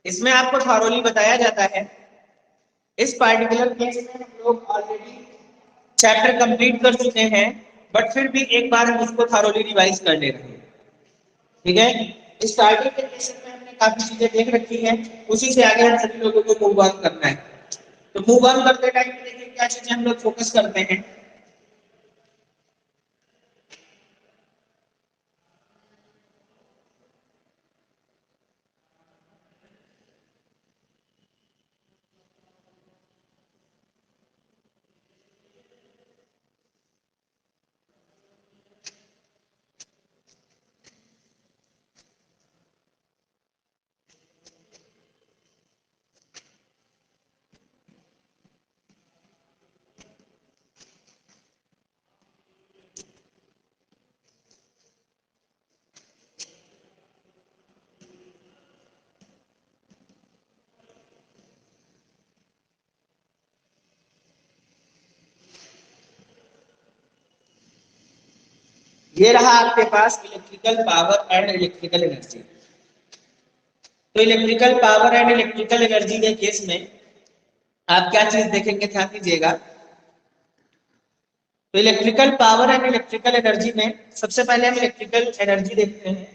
इसमें आपको थॉरोली बताया जाता है। इस पार्टिकुलर केस में हम लोग ऑलरेडी चैप्टर कंप्लीट कर चुके हैं, बट फिर भी एक बार हम उसको थॉरोली रिवाइज कर ले रहे हैं। ठीक है, स्टार्टिंग के सेशन में हमने काफी चीजें देख रखी हैं, उसी से आगे हम सभी लोगों को मूव ऑन करना है। तो मूव ऑन करते टाइम देखिए क्या चीजें हम लोग फोकस करते हैं। ये रहा आपके पास electrical power and electrical energy. तो electrical power and electrical energy के केस में आप क्या चीज देखेंगे, ध्यान दीजिएगा। तो electrical power and electrical energy में सबसे पहले हम इलेक्ट्रिकल एनर्जी देखते हैं।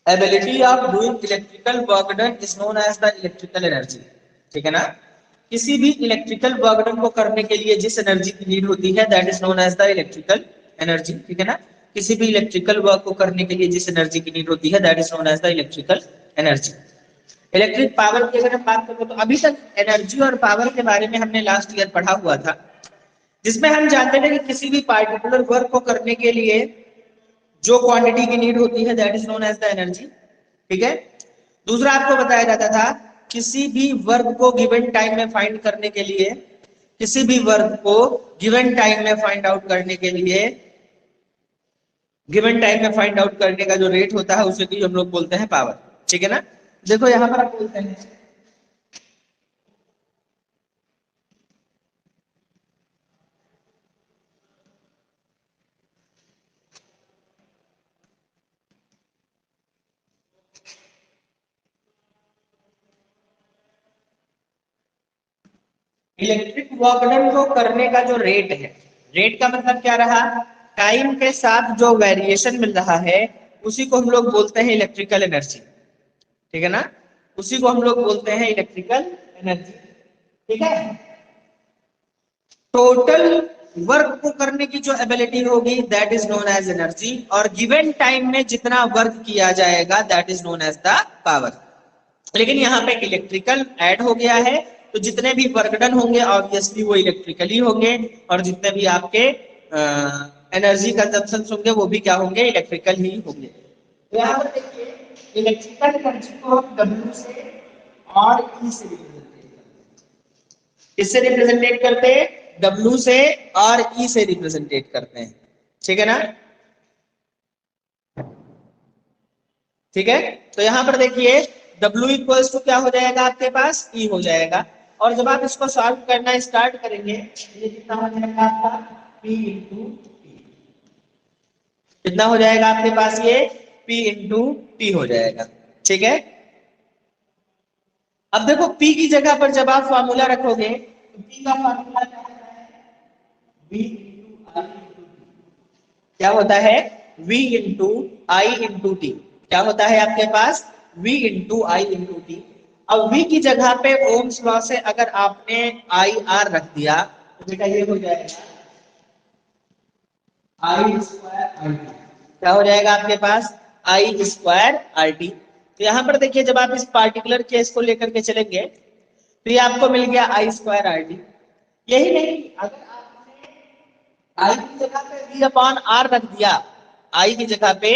Ability of doing electrical work done is known as the electrical energy. ठीक है ना, किसी भी इलेक्ट्रिकल वर्क डन को करने के लिए जिस एनर्जी की नीड होती है that is known as the electrical energy. ठीक है ना, किसी भी इलेक्ट्रिकल वर्क को करने के लिए जिस एनर्जी की नीड होती है that is known as the electrical energy. Electric power की अगर हम बात करें तो अभी तक एनर्जी और पावर के बारे में हमने लास्ट ईयर पढ़ा हुआ था, जिसमें हम जानते थे कि किसी भी पार्टिकुलर वर्क को करने के लिए जो क्वांटिटी की नीड होती है that is known as the energy. ठीक है, दूसरा आपको बताया जाता था किसी भी वर्क को गिवन टाइम में फाइंड करने के लिए, किसी भी वर्क को गिवन टाइम में फाइंड आउट करने के लिए, गिवन टाइम में फाइंड आउट करने का जो रेट होता है उसे भी हम लोग बोलते हैं पावर। ठीक है ना, देखो यहां पर आप बोलते हैं इलेक्ट्रिक वर्क डन को करने का जो रेट है, रेट का मतलब क्या रहा, टाइम के साथ जो वेरिएशन मिल रहा है उसी को हम लोग बोलते हैं इलेक्ट्रिकल एनर्जी। ठीक है ना, उसी को हम लोग बोलते हैं इलेक्ट्रिकल एनर्जी। ठीक है, टोटल वर्क को करने की जो एबिलिटी होगी that is known as energy, और गिवन टाइम में जितना वर्क किया जाएगा that is known as the power. लेकिन यहाँ पे इलेक्ट्रिकल ऐड हो गया है, तो जितने भी वर्क डन होंगे ऑब्वियसली वो इलेक्ट्रिकली होंगे, और जितने भी आपके एनर्जी कंजम्पशन होंगे वो भी क्या होंगे, इलेक्ट्रिकल ही होंगे। तो यहाँ पर देखिए इलेक्ट्रिकल एनर्जी को हम W से और E से रिप्रेजेंटेट करते हैं। किससे रिप्रेजेंटेट करते हैं, W से और E से रिप्रेजेंटेट करते हैं। ठीक है ना, ठीक है, तो यहां पर देखिए W इक्वल्स टू क्या हो जाएगा आपके पास, E हो जाएगा। और जब आप इसको सॉल्व करना स्टार्ट करेंगे ये कितना हो जाएगा आपका P इंटू टी। कितना हो जाएगा आपके पास, ये P इंटू टी हो जाएगा। ठीक है, अब देखो P की जगह पर जब आप फॉर्मूला रखोगे तो P का फॉर्मूला क्या होता है, V इंटू आई इंटू टी। क्या होता है, V इंटू आई इंटू टी। क्या होता है आपके पास, V इंटू आई इंटू टी। अब V की जगह पे ओम्स लॉ से अगर आपने आई आर रख दिया तो बेटा ये हो जाएगा आई स्क्वायर आर टी। क्या हो जाएगा आपके पास, आई स्क्वायर आर टी। तो यहां पर देखिए जब आप इस पार्टिकुलर केस को लेकर के चलेंगे तो ये आपको मिल गया आई स्क्वायर आर टी। यही नहीं, अगर आई की जगह पे वी अपॉन आर रख दिया, आई की जगह पे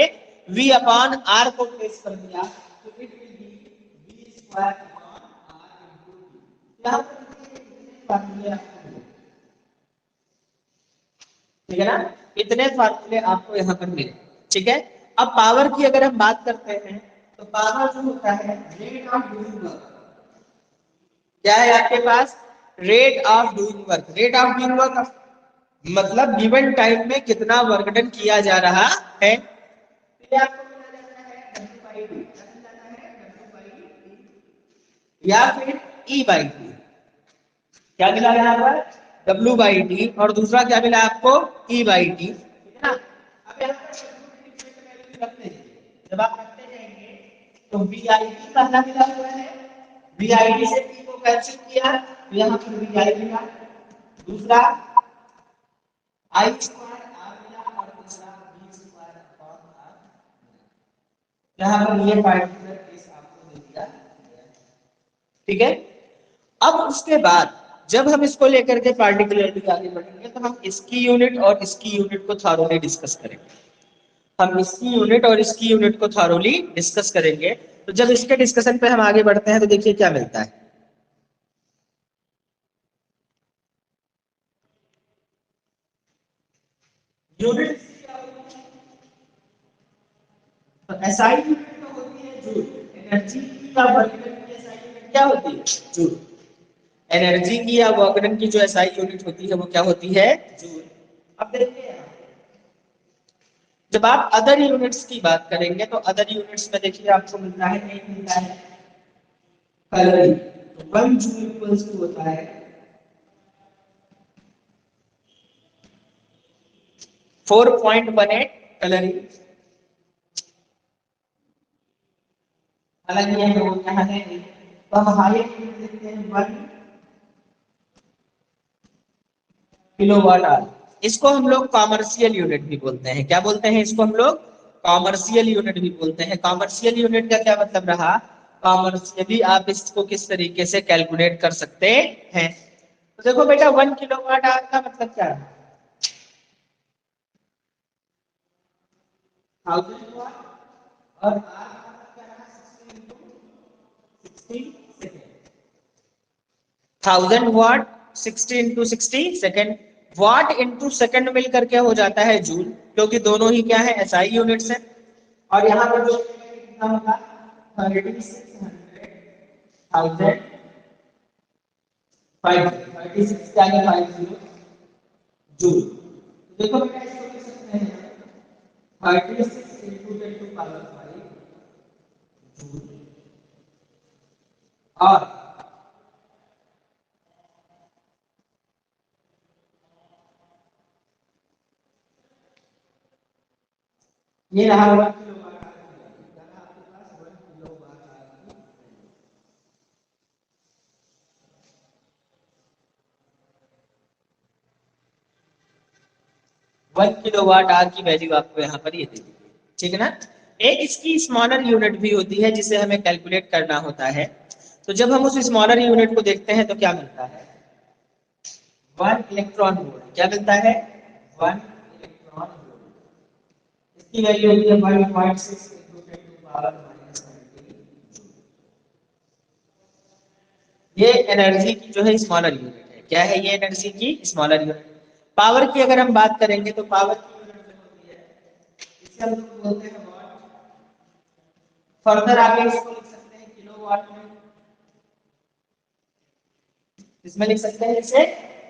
वी अपॉन आर को प्लेस कर दिया तो it will be V square upon R into T. यहां पर ठीक है ना। इतने फार्मूले आपको यहाँ पर मिले। ठीक है, अब पावर की अगर हम बात करते हैं तो पावर जो होता है रेट ऑफ डूइंग वर्क, क्या है आपके पास, rate of doing work. Rate of doing work मतलब गिवन टाइम में कितना वर्क डन किया जा रहा है। तो ये आपको मिला जाता है W/T, क्या मिल जाता है W/T या फिर E/T। क्या मिला यहाँ पर W/T और दूसरा क्या मिला आपको E/T। ठीक है ना। अब यहाँ पर रखते हैं, जब आप रखते जाएंगे तो VIT पहला मिला हुआ है, VIT से P को कैंसिल किया तो यहाँ पर VI मिला, दूसरा I² R मिला और तीसरा V² अपॉन R। यहाँ पर ये पार्टिकुलर केस आपको दे दिया। ठीक है, अब उसके बाद जब हम इसको लेकर के पार्टिकुलरली आगे बढ़ेंगे तो हम इसकी यूनिट और इसकी यूनिट को थॉरोली डिस्कस करेंगे। हम इसकी यूनिट और इसकी यूनिट को थॉरोली डिस्कस करेंगे। तो जब इसके डिस्कशन पे हम आगे बढ़ते हैं तो देखिए क्या मिलता है। यूनिट एसआई यूनिट तो होती है जूल, एनर्जी का वर्क डन की एसआई यूनिट क्या होती है, जूल। एनर्जी की या वर्क डन की जो एसआई यूनिट होती है वो क्या होती है, जूल। अब देखिए जब आप अदर यूनिट्स की बात करेंगे तो अदर यूनिट्स में देखिए आपको मिलता है, एक मिलता है कैलोरी, तो 1 जूल इक्वल्स टू होता है 4.18 कैलोरी। हालांकि ये वो यहाँ है, तो हम हाई यूनिट देखते हैं 1 किलोवाट आवर। इसको हम लोग कॉमर्शियल यूनिट भी बोलते हैं। क्या बोलते हैं इसको हम लोग, कॉमर्शियल यूनिट भी बोलते हैं। कॉमर्शियल यूनिट का क्या मतलब रहा, कॉमर्शियली आप इसको किस तरीके से कैलकुलेट कर सकते हैं। तो देखो बेटा 1 किलोवाट आवर का मतलब क्या है, 1000 वाट और आर का मतलब क्या रहा, 60 सेकेंड। 1000 वाट 60 इंटू 60 सेकेंड, वाट इंटू सेकेंड मिलकर के हो जाता है जूल, क्योंकि दोनों ही क्या है एसआई यूनिट्स है। और यहाँ पर जो कितना होगा 3600 36 क्या है 50 जूल। तो देखो बेटा इसको लिख सकते हैं 36 इंटू 10 टू पावर 5 जूल। और ये रहा 1 किलोवाट आपके पास 1 किलोवाट। 1 किलोवाट आवर की वैल्यू आपको यहाँ पर ये दे दी। ठीक है ना। एक इसकी स्मॉलर यूनिट भी होती है जिसे हमें कैलकुलेट करना होता है। तो जब हम उस स्मॉलर यूनिट को देखते हैं तो क्या मिलता है, 1 इलेक्ट्रॉन वोल्ट। क्या मिलता है, 1 इलेक्ट्रॉन वोल्ट। इसकी वैल्यू होती है 1.6 into 10 to power -19। ये एनर्जी की जो है स्मॉलर यूनिट है। क्या है ये एनर्जी की स्मॉलर यूनिट। पावर की अगर हम बात करेंगे तो पावर की यूनिट जो होती है इसे हम लोग बोलते हैं वाट। फर्दर आगे इसको लिख सकते हैं किलोवाट में, इसमें लिख सकते हैं इसे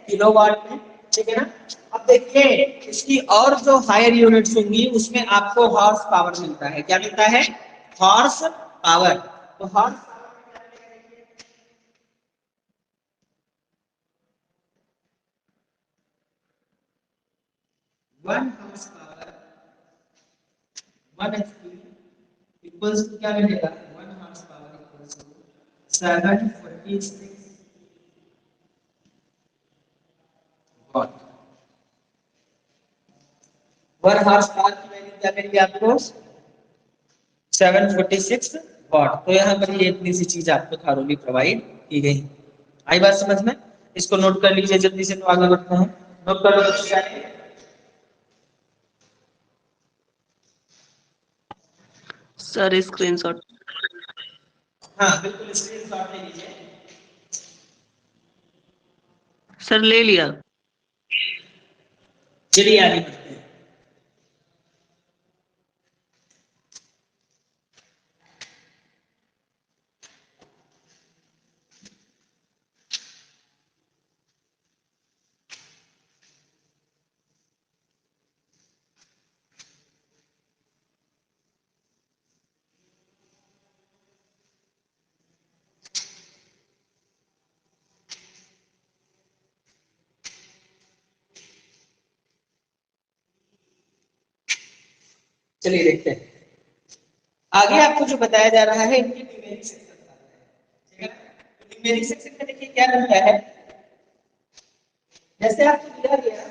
किलोवाट में। ठीक है ना। अब देखिए इसकी और जो हायर यूनिट्स होंगी उसमें आपको हॉर्स पावर मिलता है। क्या मिलता है, हॉर्स पावर। तो horse one horse power 1 HP equals to क्या मिलेगा, 1 horse power equals to 746 watt. 1 horse power की वैल्यू क्या मिलेगी आपको, 746 वाट। तो यहाँ पर ये इतनी सी चीज आपको थारोली प्रोवाइड की गई। आई बात समझ में, इसको नोट कर लीजिए जल्दी से, तो आगे बढ़ते हैं। नोट कर लो बच्चे जाने। Sir screenshot. हाँ बिल्कुल स्क्रीनशॉट ले लीजिए। सर ले लिया। चलिए आगे बढ़ते हैं। चलिए देखते हैं आगे आपको जो बताया जा रहा है इनके न्यूमेरिक सेक्शन का है, ठीक है। न्यूमेरिक सेक्शन में देखिए क्या मिलता है, जैसे आपको दिया गया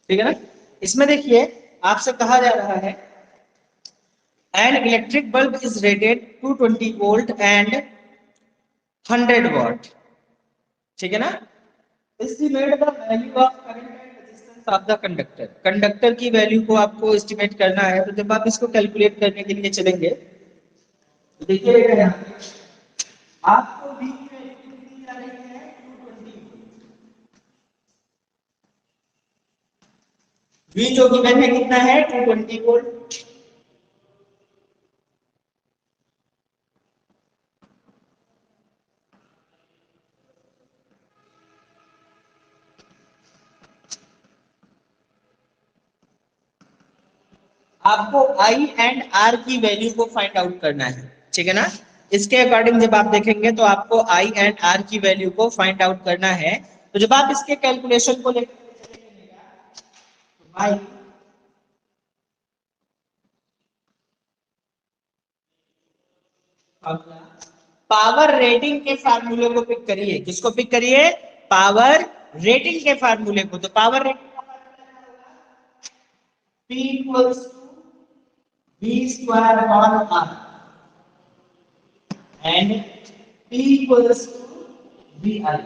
ठीक है ना, इसमें देखिए आपसे कहा जा रहा है an electric bulb is rated 220 volt and 100 वाट, ठीक है ना। Estimate the value of current and resistance of the conductor, conductor की वैल्यू को आपको एस्टिमेट करना है। तो जब आप इसको कैलकुलेट करने के लिए चलेंगे तो देखिए यहाँ आपको V की वैल्यू कितनी आ रही है 220, V जो गिवन है कितना है 220 वोल्ट। आपको आई एंड आर की वैल्यू को फाइंड आउट करना है, ठीक है ना। इसके अकॉर्डिंग जब आप देखेंगे तो आपको आई एंड आर की वैल्यू को फाइंड आउट करना है। तो जब आप इसके कैलकुलेशन को लेकर भाई पावर रेटिंग के फार्मूले को पिक करिए, किसको पिक करिए, पावर रेटिंग के फार्मूले को। तो पावर रेटिंग का P equals to V square upon R and P equals to VI।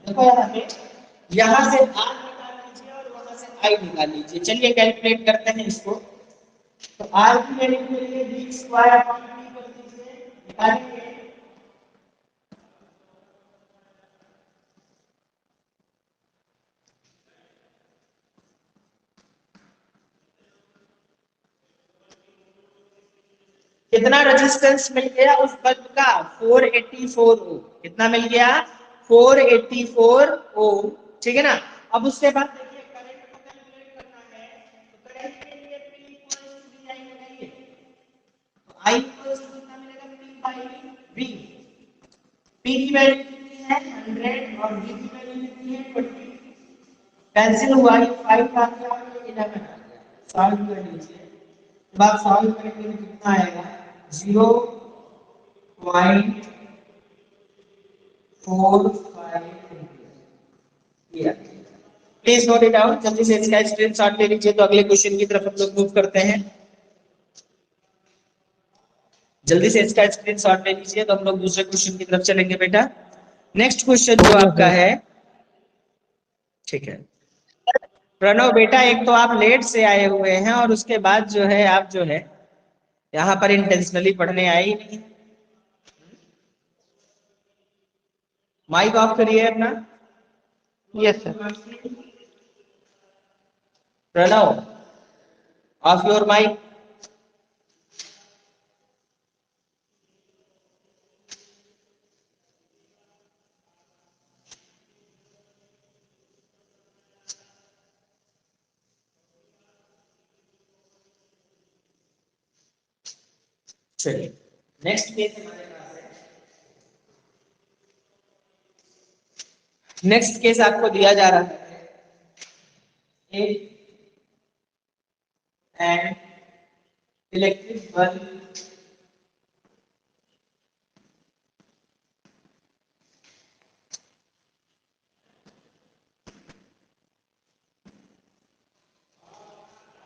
देखो यहाँ से R निकाल लीजिए और वहां से I निकाल लीजिए। चलिए कैलकुलेट करते हैं इसको। तो R की वैल्यू के लिए V स्क्वायर अपॉन P कर दीजिए, निकालेंगे। कितना रेजिस्टेंस मिल गया उस बल्ब का 484 ओम। कितना मिल गया 484 ओम, ठीक है ना। अब उसके बाद देखिए करंट को कैलकुलेट करना है। तो करंट के लिए P इक्वल्स टू VI लगाइए। तो I इक्वल्स टू कितना मिलेगा P बाई V। P की वैल्यू कितनी है 100 और V की वैल्यू कितनी है 20। कैंसिल हुआ, ये 5 आ गया और ये 11 आ गया। सॉल्व कर लीजिए। जब आप सॉल्व करेंगे तो कितना आएगा 0.45 ampere. Please note it down, जल्दी से इसका स्क्रीनशॉट ले लीजिए। तो अगले क्वेश्चन की तरफ हम लोग मूव करते हैं। जल्दी से इसका स्क्रीनशॉट ले लीजिए तो हम लोग दूसरे क्वेश्चन की तरफ चलेंगे बेटा। नेक्स्ट क्वेश्चन जो आपका है, ठीक है प्रणव बेटा, एक तो आप लेट से आए हुए हैं और उसके बाद जो है आप जो है यहाँ पर इंटेंशनली पढ़ने आए ही नहीं। माइक ऑफ करिए अपना। Yes, sir. Pranav off your mic. चलिए नेक्स्ट केस हमारे पास है। नेक्स्ट केस आपको दिया जा रहा है and electric bulb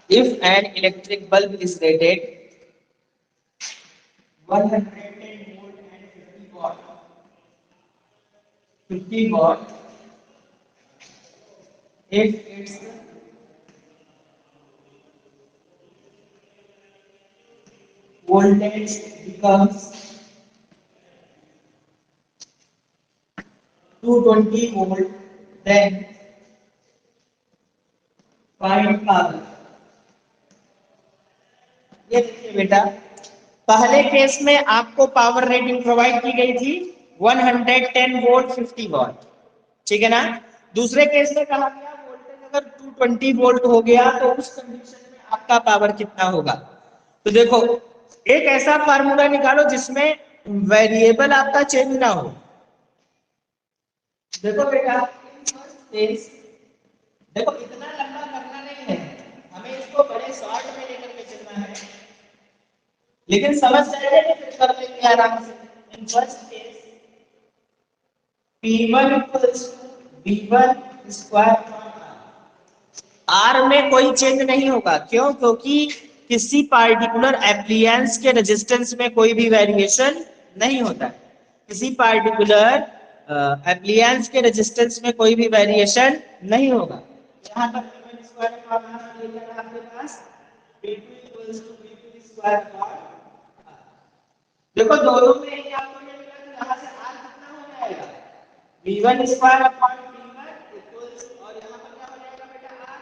if an electric bulb is rated 110 volt and 50 watt if its voltage becomes 220 volt, then find power। ये देखिए बेटा, पहले केस में आपको पावर रेटिंग प्रोवाइड की गई थी 110 वोल्ट 50 वॉट, ठीक है ना। दूसरे केस में कहा गया वोल्टेज अगर 220 वोल्ट हो गया तो उस कंडीशन में आपका पावर कितना होगा। तो देखो एक ऐसा फार्मूला निकालो जिसमें वेरिएबल आपका चेंज ना हो। देखो बेटा देखो इतना लंबा करना नहीं है, हमें इसको बड़े शॉर्ट में लेकर के चलना है, लेकिन समझ जाएंगे तो फिर कर लेंगे आराम से। In first case P1 equals to V1 square R में कोई चेंज नहीं होगा। क्यों? क्योंकि किसी पार्टिकुलर एप्लियंस के रेजिस्टेंस में कोई भी वेरिएशन नहीं होता है। किसी पार्टिकुलर एप्लियंस के रेजिस्टेंस में कोई भी वेरिएशन नहीं होगा। यहाँ पर V1 स्क्वायर फॉर्मूला आपके पास P2 equals to V2 square formula. देखो दोनों में ही आपको ये मिला कि यहाँ से R कितना हो जाएगा V1 square upon P1 equals, और यहाँ पर क्या हो जाएगा बेटा R।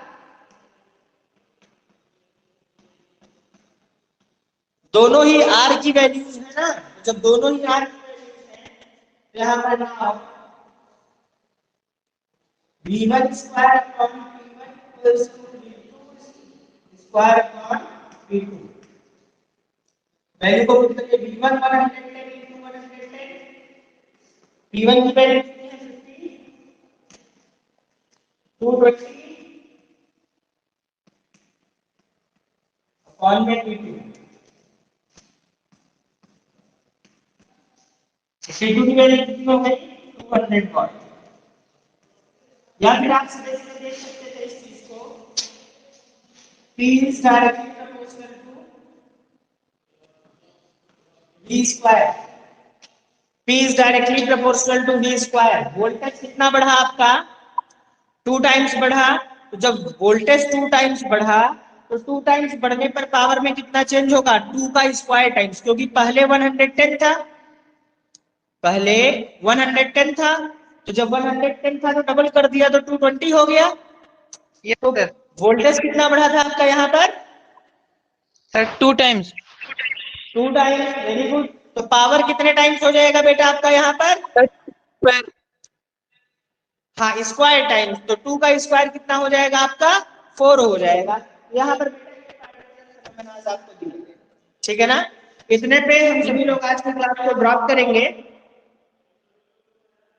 दोनों ही R की वैल्यूज है ना, जब दोनों ही R की वैल्यूज है तो यहाँ पर ना V1 square upon P1 equals to V2 square upon P2। Value को पुट करके V1 110 into 110, P1 की वैल्यू कितनी है 50, 220 अपॉन में P2। P2 की वैल्यू कितनी हो गई 200 वाट। या फिर आप सीधे सीधे देख सकते थे इस चीज को, P is directly proportional to V square। P is directly proportional to V square। Voltage कितना बढ़ा आपका 2 टाइम्स बढ़ा, तो जब वोल्टेज 2 टाइम्स बढ़ा तो 2 टाइम्स बढ़ने पर पावर में कितना चेंज होगा 2 का स्क्वायर टाइम्स, क्योंकि पहले 110 था, पहले 110 था, तो जब 110 था तो डबल कर दिया तो 220 हो गया। Yes, sir. वोल्टेज कितना बढ़ा था आपका यहाँ पर Sir, 2 times. 2 times, very good. तो पावर कितने टाइम्स हो जाएगा बेटा आपका यहाँ पर Square. हाँ स्क्वायर टाइम्स, तो 2 का स्क्वायर कितना हो जाएगा आपका 4 हो जाएगा। यहाँ पर आपको ठीक है ना। इतने पे हम सभी लोग आज की क्लास को ड्रॉप करेंगे।